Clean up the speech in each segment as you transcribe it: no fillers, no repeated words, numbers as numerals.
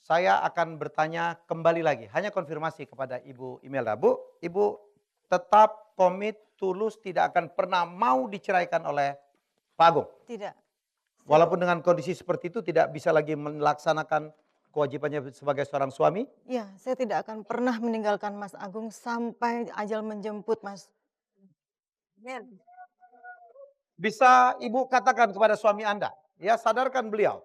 saya akan bertanya kembali lagi, hanya konfirmasi kepada Ibu Imelda. Bu, Ibu tetap komit, tulus, tidak akan pernah mau diceraikan oleh Pak Agung? Tidak. Walaupun dengan kondisi seperti itu tidak bisa lagi melaksanakan kewajibannya sebagai seorang suami? Ya, saya tidak akan pernah meninggalkan Mas Agung sampai ajal menjemput, Mas. Bisa Ibu katakan kepada suami Anda, ya sadarkan beliau.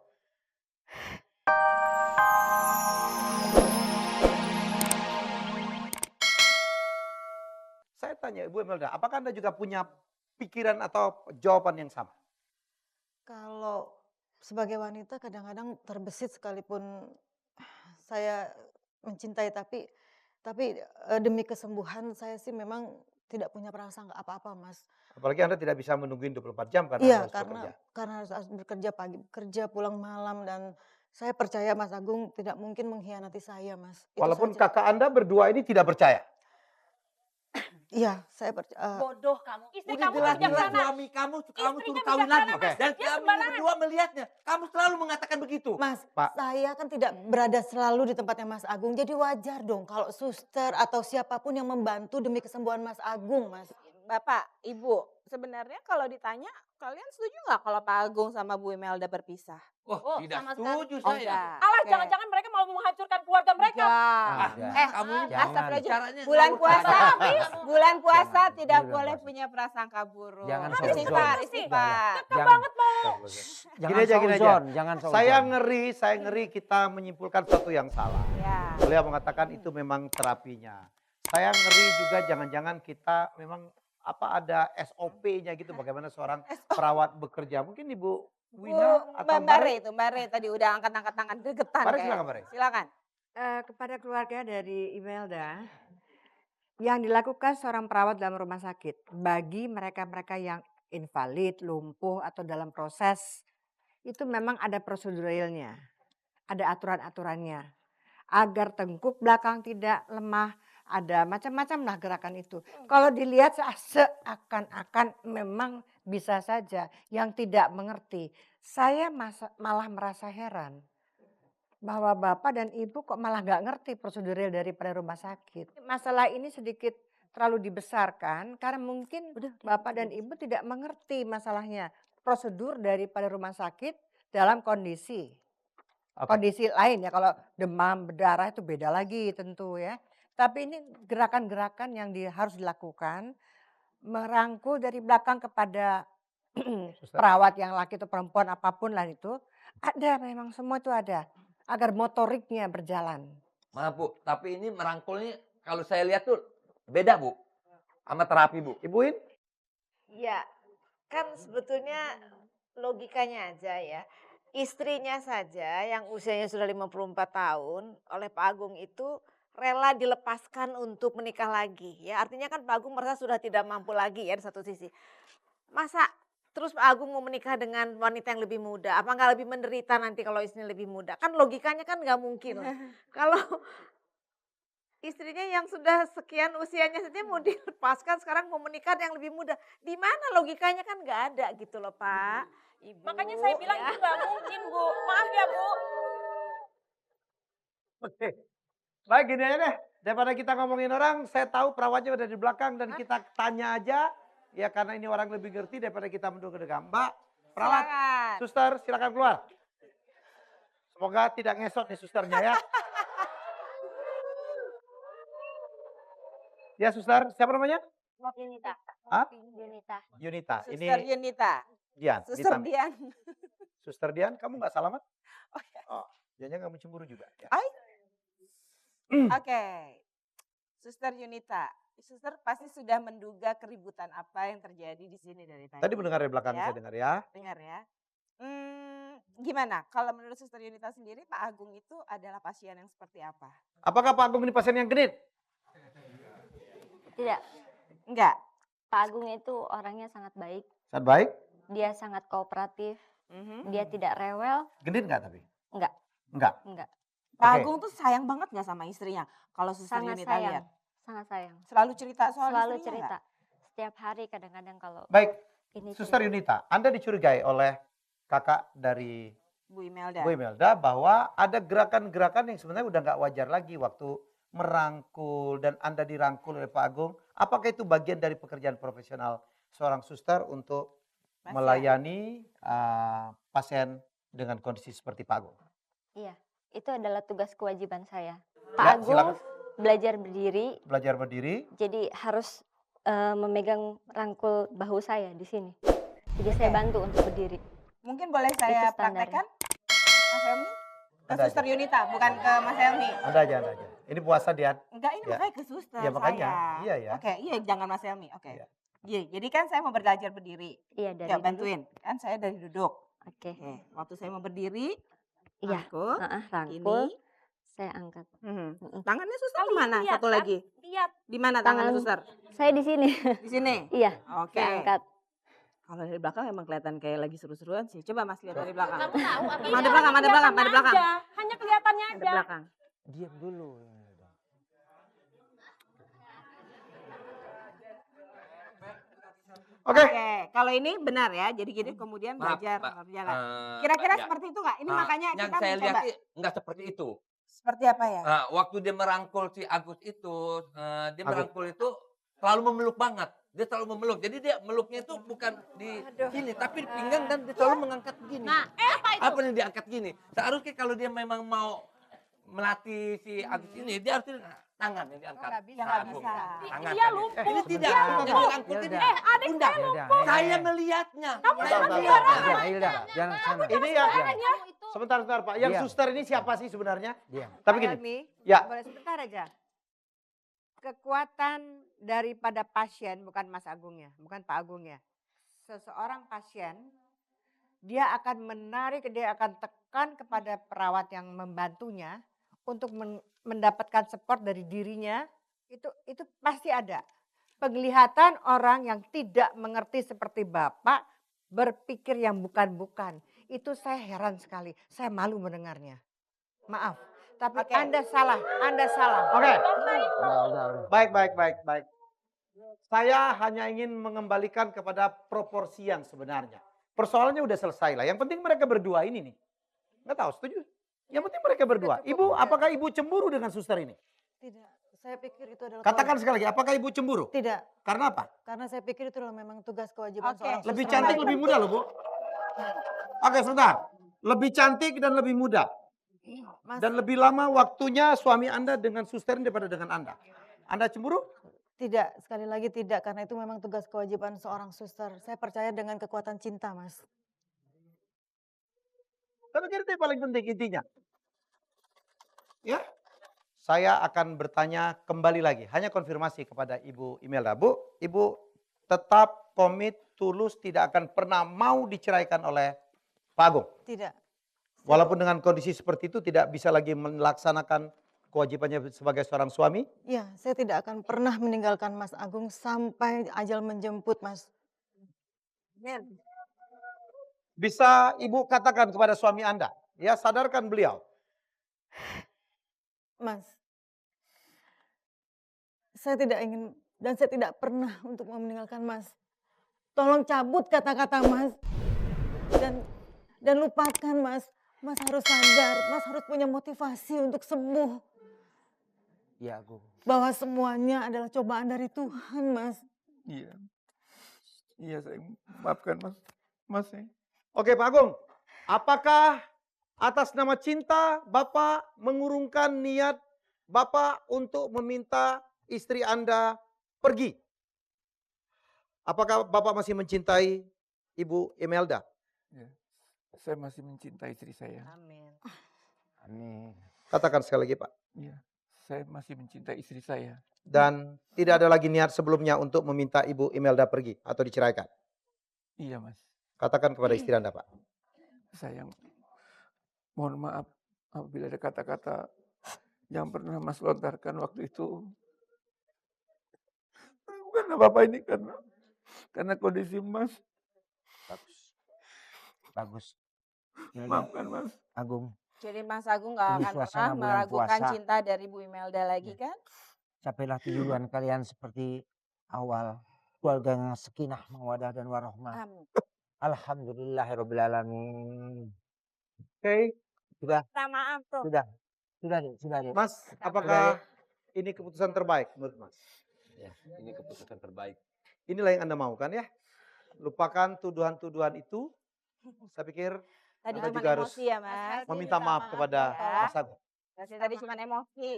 Saya tanya Ibu Imelda, apakah Anda juga punya pikiran atau jawaban yang sama? Kalau sebagai wanita kadang-kadang terbesit sekalipun saya mencintai tapi demi kesembuhan saya sih memang tidak punya perasaan apa-apa, Mas. Apalagi Anda tidak bisa menungguin 24 jam karena Anda Iya, harus bekerja. karena harus bekerja pagi, bekerja pulang malam dan saya percaya Mas Agung tidak mungkin mengkhianati saya, Mas. Itu Walaupun saja. kakak Anda berdua ini tidak percaya. Iya, saya percaya. Bodoh kamu. Istri Udah kamu jelas-jelas bijaksana. suami kamu Istrinya suruh kawin bijaksana, lagi. Mas. Dan Dia kami sembarangan. berdua melihatnya. Kamu selalu mengatakan begitu. Mas, Pak. saya kan tidak berada selalu di tempatnya Mas Agung, jadi wajar dong kalau suster atau siapapun yang membantu demi kesembuhan Mas Agung, Mas. Bapak, Ibu, sebenarnya kalau ditanya, kalian setuju nggak kalau Pak Agung sama Bu Imelda berpisah? Oh, tidak sama setuju Oh, saya. enggak. Alah, Oke. jangan-jangan mereka mau menghancurkan keluarga mereka. Enggak. Ah, kamu ini Astagfirullah. bicaranya Bulan ngawur puasa, banget. bulan puasa Jangan, tidak bulan boleh puasa. punya prasangka buruk. Jangan Istighfar, suzon. istighfar. Kekeh banget mau. Gini aja, gini aja. Jangan Saya seuzon. ngeri kita menyimpulkan sesuatu yang salah. Ya. Beliau mengatakan itu memang terapinya. Saya ngeri juga jangan-jangan kita memang ada SOP-nya gitu bagaimana seorang perawat bekerja. Mungkin Ibu Wina atau Mbak Re itu, Mbak Re tadi udah angkat-angkat tangan gregetan. Mbak Re, kayak. silakan, Mbak Re. Silakan. Kepada keluarga dari Imelda, yang dilakukan seorang perawat dalam rumah sakit bagi mereka-mereka yang invalid, lumpuh atau dalam proses itu memang ada proseduralnya, ada aturan-aturannya agar tengkuk belakang tidak lemah, ada macam-macam lah gerakan itu. Kalau dilihat seakan-akan memang bisa saja yang tidak mengerti. Saya malah merasa heran bahwa bapak dan ibu kok malah gak ngerti prosedural daripada rumah sakit. Masalah ini sedikit terlalu dibesarkan karena mungkin bapak dan ibu tidak mengerti masalahnya. Prosedur daripada rumah sakit dalam kondisi lain ya, kalau demam berdarah itu beda lagi tentu ya. Tapi ini gerakan-gerakan yang harus dilakukan, merangkul dari belakang kepada perawat yang laki atau perempuan apapun lah itu, ada memang semua itu ada. Agar motoriknya berjalan. Maaf Bu, tapi ini merangkulnya kalau saya lihat tuh beda Bu. Sama terapi Bu. Ibu Win? Ya, kan sebetulnya logikanya aja ya. Istrinya saja yang usianya sudah 54 tahun oleh Pak Agung itu rela dilepaskan untuk menikah lagi. Ya, artinya kan Pak Agung merasa sudah tidak mampu lagi ya di satu sisi. Masa terus Pak Agung mau menikah dengan wanita yang lebih muda? Apa nggak lebih menderita nanti kalau istrinya lebih muda? Kan logikanya kan nggak mungkin lah. Kalau istrinya yang sudah sekian usianya saja mau dilepaskan sekarang mau menikah yang lebih muda. Di mana logikanya kan nggak ada gitu loh Pak. Ibu, Makanya saya bilang ya. itu nggak mungkin, Bu. Maaf ya, Bu. Oke. Baik, gini aja deh. Daripada kita ngomongin orang, saya tahu perawatnya udah di belakang dan kita tanya aja. Ya karena ini orang lebih ngerti daripada kita menduga-duga. Mbak, perawat, Silakan. suster silakan keluar. Semoga tidak ngesot nih susternya ya. Ya suster, siapa namanya? Yunita. Hah? Yunita. Yunita. Suster Yunita. Dian. Suster Ditami. Dian. Suster Dian, kamu nggak salaman? Oh, ya. Oh, jangan kamu cemburu juga. Ya. Ay. Oke. Suster Yunita. Suster pasti sudah menduga keributan apa yang terjadi di sini dari tadi. Tadi mendengar dari belakang Ya. saya dengar ya. Dengar ya. Gimana? Kalau menurut Suster Yunita sendiri, Pak Agung itu adalah pasien yang seperti apa? Apakah Pak Agung ini pasien yang genit? Tidak, Enggak. Pak Agung itu orangnya sangat baik, Sangat baik. dia sangat kooperatif, Mhm. dia tidak rewel, Genit nggak tapi? enggak, Enggak. enggak, Pak Oke. Agung tuh sayang banget nggak sama istrinya? Kalau Suster sangat Yunita sayang, lihat. sangat sayang, Selalu cerita soal selalu istrinya cerita, nggak? setiap hari kadang-kadang kalau Baik, ini Suster cerita. Yunita, Anda dicurigai oleh kakak dari Bu Imelda. Bu Imelda, bahwa ada gerakan-gerakan yang sebenarnya udah nggak wajar lagi waktu merangkul dan Anda dirangkul oleh Pak Agung. Apakah itu bagian dari pekerjaan profesional seorang suster untuk Pasien. melayani pasien dengan kondisi seperti Pak Agung? Iya, itu adalah tugas kewajiban saya. Ya, Pak Agung silakan. belajar berdiri, Belajar berdiri. jadi harus memegang rangkul bahu saya di sini. Jadi saya bantu untuk berdiri. Mungkin boleh saya Itu standarnya. praktekkan, Mas Helmi? Ke Anda Suster aja. Yunita, bukan ke Mas Helmi. Anda aja. Ini puasa dia. Enggak, ini Ya. makanya ke suster Ya, makanya. saya. Iya, ya. Oke, iya jangan Mas Helmi. Oke. Iya. Iya, jadi kan saya mau belajar berdiri. Iya, dari Ya dulu. bantuin. Kan saya dari duduk. Oke. Oke, waktu saya mau berdiri, Iya. rangkul, Rangkul, ini. saya angkat. Tangannya suster Kalian kemana? lihat Satu kan? lagi. Lihat. Di mana tangannya Tangan- suster? Saya di sini. Di sini. Iya, Oke. saya angkat. Kalau dari belakang emang kelihatan kayak lagi seru-seruan sih. Coba Mas lihat dari belakang. Kamu tahu apa? Madep belakang, madep belakang, madep belakang. Hanya kelihatannya Madep aja. belakang. Diam dulu. Oke. Oke, kalau ini benar ya. Jadi gini kemudian Maaf, belajar Mbak. berjalan. Eh, Kira-kira ya. seperti itu nggak? Ini Nah, makanya yang kita saya lihat mencoba. sih nggak seperti itu. Seperti apa ya? Waktu dia merangkul si Agus itu, dia Agus. merangkul itu selalu memeluk banget. Dia selalu memeluk. Jadi dia meluknya itu bukan di sini, tapi di pinggang dan dia selalu mengangkat gini. Nah, apa itu? Apa yang diangkat gini? Seharusnya kalau dia memang mau melatih si Agus ini, dia harus tangan yang diangkat. nggak bisa. Ya, nggak Agung. bisa. Tangan Dia tadi. lumpuh. Ini tidak. Dia Yang lumpuh. dirangkul ini. Adik Bunda, saya Hilda, saya melihatnya. Kamu Saya jangan melihatnya. Hilda, Hilda, jangan sana. Ini yang ya. sebentar Pak. Yang Diam. suster ini siapa sih sebenarnya? Diam. Tapi Pak gini. Helmi, Ya. boleh sebentar aja. Kekuatan daripada pasien, bukan Mas Agungnya, bukan Pak Agungnya. Seseorang pasien, dia akan menarik, dia akan tekan kepada perawat yang membantunya untuk mendapatkan support dari dirinya. Itu pasti ada. Penglihatan orang yang tidak mengerti seperti Bapak berpikir yang bukan-bukan. Itu saya heran sekali. Saya malu mendengarnya. Maaf. Tapi Oke. Anda salah. Anda salah. Oke. Udah. Baik. Saya hanya ingin mengembalikan kepada proporsi yang sebenarnya. Persoalannya udah selesai lah. Yang penting mereka berdua ini nih. Nggak tahu, setuju? Yang penting mereka berdua. Ibu, apakah ibu cemburu dengan suster ini? Tidak, saya pikir itu adalah Katakan sekali lagi, apakah ibu cemburu? tidak, Karena apa? karena saya pikir itu adalah memang tugas kewajiban Oke. seorang Lebih suster. cantik, lebih muda loh Bu. Oke, sebentar. Lebih cantik dan lebih muda. Mas, Dan lebih lama waktunya suami Anda dengan suster daripada dengan Anda. Anda cemburu? tidak, sekali lagi tidak, karena itu memang tugas kewajiban seorang suster. Saya percaya dengan kekuatan cinta, Mas. Tapi itu yang paling penting intinya. Ya. Saya akan bertanya kembali lagi. Hanya konfirmasi kepada Ibu Imelda. Bu, Ibu tetap komit, tulus, tidak akan pernah mau diceraikan oleh Pak Agung. Tidak. Walaupun dengan kondisi seperti itu tidak bisa lagi melaksanakan kewajibannya sebagai seorang suami. Ya, saya tidak akan pernah meninggalkan Mas Agung sampai ajal menjemput, Mas. Bisa Ibu katakan kepada suami Anda. Ya, sadarkan beliau. Mas, saya tidak ingin dan saya tidak pernah untuk meninggalkan Mas. Tolong cabut kata-kata Mas. Dan lupakan Mas. Mas harus sadar, Mas harus punya motivasi untuk sembuh. Iya, Agung. Bahwa semuanya adalah cobaan dari Tuhan, Mas. Iya. Iya, saya maafkan Mas. Mas, saya. Oke Pak Agung, apakah atas nama cinta Bapak mengurungkan niat Bapak untuk meminta istri Anda pergi? Apakah Bapak masih mencintai Ibu Imelda? Ya. Saya masih mencintai istri saya. Amin. Amin. Katakan sekali lagi Pak. Iya. Saya masih mencintai istri saya. Dan tidak ada lagi niat sebelumnya untuk meminta Ibu Imelda pergi atau diceraikan. Iya, Mas. Katakan kepada istri Anda Pak. Sayang, mohon maaf apabila ada kata-kata yang pernah Mas lontarkan waktu itu. Bukan apa-apa ini karena kondisi Mas. Bagus. Hilda, Maafkan Mas. Agung, Jadi Mas Agung nggak Ini akan pernah suasana bulan meragukan puasa. cinta dari Bu Imelda lagi kan? capailah tujuan kalian seperti awal. Keluarga yang sakinah, mawadah dan warahmah. Amin. Alhamdulillahirrabbilalamin. Oke. Sudah, Minta maaf tuh. sudah. Sudah deh. Mas, apakah ini keputusan terbaik menurut Mas? Ya, ini keputusan terbaik. Inilah yang Anda mau kan ya? Lupakan tuduhan-tuduhan itu. Saya pikir Tadi Anda cuma juga harus emosi ya Mas. meminta maaf kepada ya. Mas Agung. Tadi cuma emosi.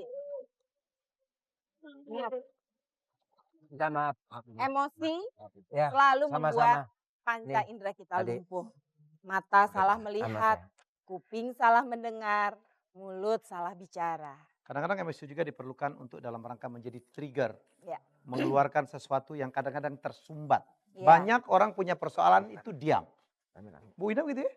Minta maaf. Emosi Ya, selalu sama-sama. membuat panca Nih, indera kita adik. lumpuh. Mata salah Sama melihat, saya. kuping salah mendengar, mulut salah bicara. Kadang-kadang emosi juga diperlukan untuk dalam rangka menjadi trigger. Ya. Mengeluarkan sesuatu yang kadang-kadang tersumbat. Ya. Banyak orang punya persoalan itu diam. Bu Ida gitu ya?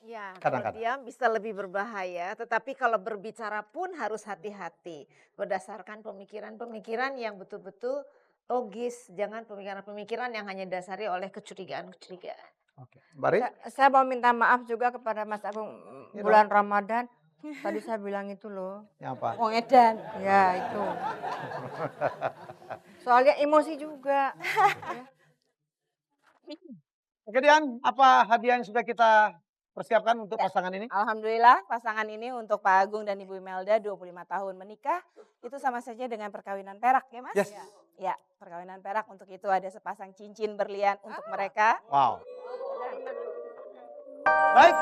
Ya, kalau Kadang-kadang. diam bisa lebih berbahaya, tetapi kalau berbicara pun harus hati-hati. Berdasarkan pemikiran-pemikiran yang betul-betul logis, jangan pemikiran-pemikiran yang hanya dasari oleh kecurigaan-kecurigaan. Oke. Bari? Saya mau minta maaf juga kepada Mas Agung Iya bulan Ramadan. Tadi saya bilang itu loh. Yang apa? Wong Edan. Ya itu. Soalnya emosi juga. Oke Dian, apa hadiah yang sudah kita persiapkan untuk Ya. pasangan ini? Alhamdulillah pasangan ini untuk Pak Agung dan Ibu Imelda 25 tahun menikah. Itu sama saja dengan perkawinan perak ya Mas? Yes. Ya, perkawinan perak. Untuk itu ada sepasang cincin berlian untuk mereka. Wow. Baik.